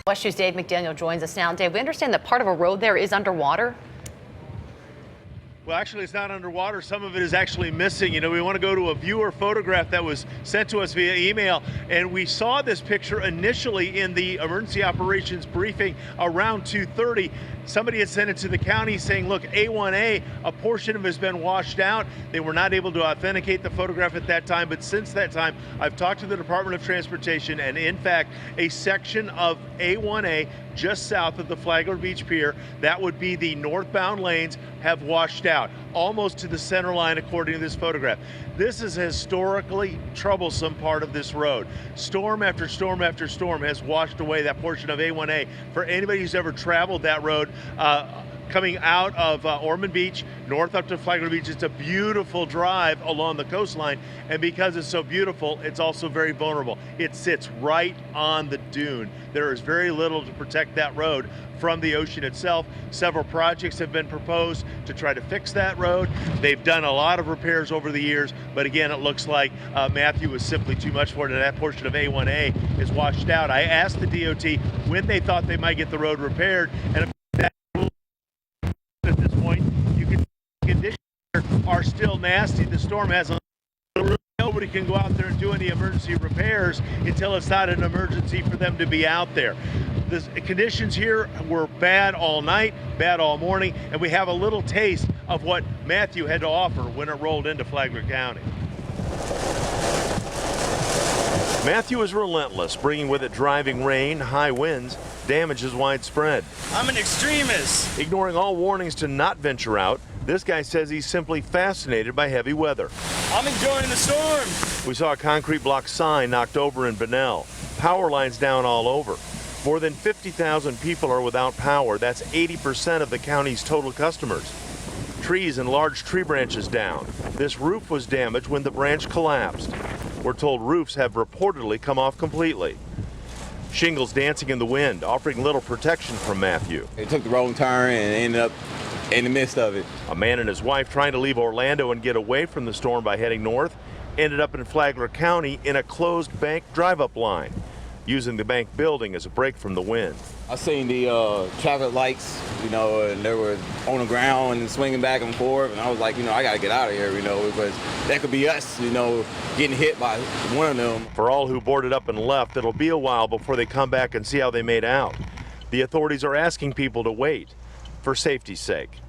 West News' Dave McDaniel joins us now. Dave, we understand that part of a road there is underwater. Well, actually, it's not underwater. Some of it is actually missing. You know, we want to go to a viewer photograph that was sent to us via email, and we saw this picture initially in the emergency operations briefing around 2:30. Somebody had sent it to the county saying, look, A1A, a portion of it has been washed out. They were not able to authenticate the photograph at that time, but since that time, I've talked to the Department of Transportation, and in fact, a section of A1A just south of the Flagler Beach Pier, that would be the northbound lanes, have washed out, almost to the center line according to this photograph. This is a historically troublesome part of this road. Storm after storm after storm has washed away that portion of A1A. For anybody who's ever traveled that road, coming out of Ormond Beach, north up to Flagler Beach, it's a beautiful drive along the coastline, and because it's so beautiful, it's also very vulnerable. It sits right on the dune. There is very little to protect that road from the ocean itself. Several projects have been proposed to try to fix that road. They've done a lot of repairs over the years, but again, it looks like Matthew was simply too much for it, and that portion of A1A is washed out. I asked the DOT when they thought they might get the road repaired, and at this point, you can see the conditions are still nasty. The storm has a nobody can go out there and do any emergency repairs until it's not an emergency for them to be out there. The conditions here were bad all night, bad all morning, and we have a little taste of what Matthew had to offer when it rolled into Flagler County. Matthew is relentless, bringing with it driving rain, high winds, damage is widespread. I'm an extremist. Ignoring all warnings to not venture out, this guy says he's simply fascinated by heavy weather. I'm enjoying the storm. We saw a concrete block sign knocked over in Bunnell. Power lines down all over. More than 50,000 people are without power. That's 80% of the county's total customers. Trees and large tree branches down. This roof was damaged when the branch collapsed. We're told roofs have reportedly come off completely. Shingles dancing in the wind, offering little protection from Matthew. It took the wrong turn and ended up in the midst of it. A man and his wife trying to leave Orlando and get away from the storm by heading north ended up in Flagler County in a closed bank drive-up line, using the bank building as a break from the wind. I seen the traffic lights, you know, and they were on the ground and swinging back and forth, and I was like, you know, I gotta get out of here, you know, because that could be us, you know, getting hit by one of them. For all who boarded up and left, it'll be a while before they come back and see how they made out. The authorities are asking people to wait for safety's sake.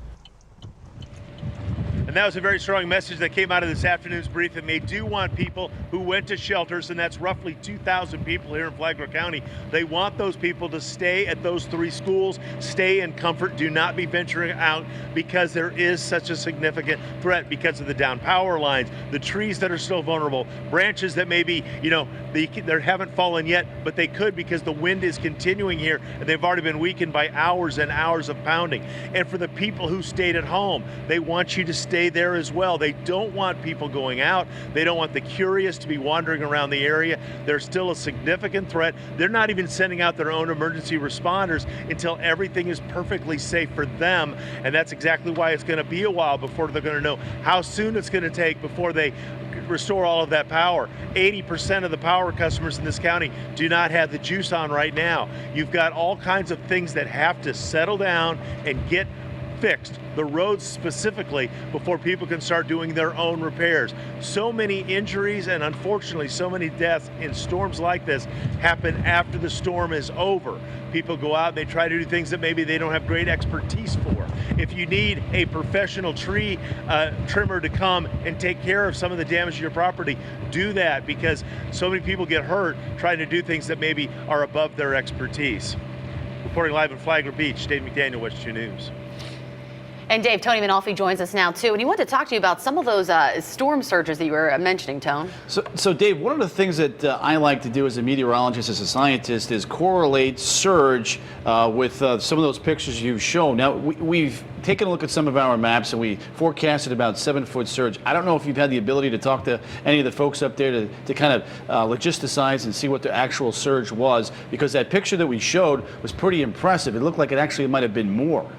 And that was a very strong message that came out of this afternoon's briefing. They do want people who went to shelters, and that's roughly 2,000 people here in Flagler County. They want those people to stay at those 3 schools, stay in comfort, do not be venturing out, because there is such a significant threat because of the down power lines, the trees that are still vulnerable, branches that maybe, you know, they haven't fallen yet, but they could because the wind is continuing here, and they've already been weakened by hours and hours of pounding. And for the people who stayed at home, they want you to stay there as well. They don't want people going out. They don't want the curious to be wandering around the area. There's still a significant threat. They're not even sending out their own emergency responders until everything is perfectly safe for them. And that's exactly why it's going to be a while before they're going to know how soon it's going to take before they restore all of that power. 80% of the power customers in this county do not have the juice on right now. You've got all kinds of things that have to settle down and get fixed, the roads specifically, before people can start doing their own repairs. So many injuries and unfortunately so many deaths in storms like this happen after the storm is over. People go out and they try to do things that maybe they don't have great expertise for. If you need a professional tree trimmer to come and take care of some of the damage to your property, do that, because so many people get hurt trying to do things that maybe are above their expertise. Reporting live in Flagler Beach, Dave McDaniel, West 2 News. And Dave, Tony Manolfi joins us now too, and he wanted to talk to you about some of those storm surges that you were mentioning, Tone. So Dave, one of the things that I like to do as a meteorologist, as a scientist, is correlate surge with some of those pictures you've shown. Now, we've taken a look at some of our maps, and we forecasted about 7-foot surge. I don't know if you've had the ability to talk to any of the folks up there to kind of logisticize and see what the actual surge was, because that picture that we showed was pretty impressive. It looked like it actually might have been more.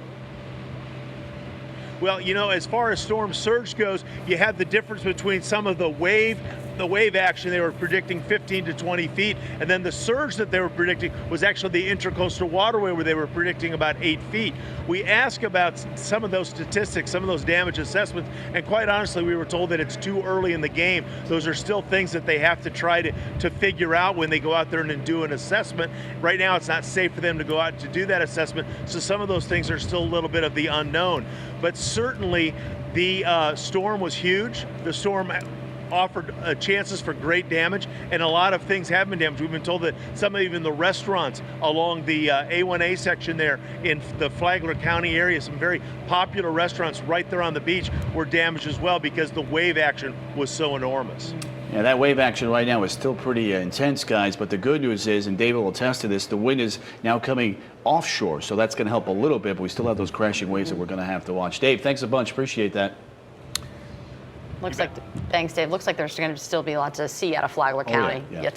Well, you know, as far as storm surge goes, you have the difference between some of the wave the wave action, they were predicting 15 to 20 feet. And then the surge that they were predicting was actually the Intracoastal Waterway, where they were predicting about 8 feet. We asked about some of those statistics, some of those damage assessments, and quite honestly, we were told that it's too early in the game. Those are still things that they have to try to figure out when they go out there and do an assessment. Right now, it's not safe for them to go out to do that assessment, so some of those things are still a little bit of the unknown. But certainly, the storm was huge. The storm offered chances for great damage, and a lot of things have been damaged. We've been told that some of even the restaurants along the A1A section there in the Flagler County area, some very popular restaurants right there on the beach, were damaged as well because the wave action was so enormous. Yeah, that wave action right now is still pretty intense, guys, but the good news is, and David will attest to this, the wind is now coming offshore, so that's going to help a little bit, but we still have those crashing waves that we're going to have to watch. Dave, thanks a bunch. Appreciate that. Thanks, Dave. Looks like there's going to still be a lot to see out of Flagler County yeah. yet to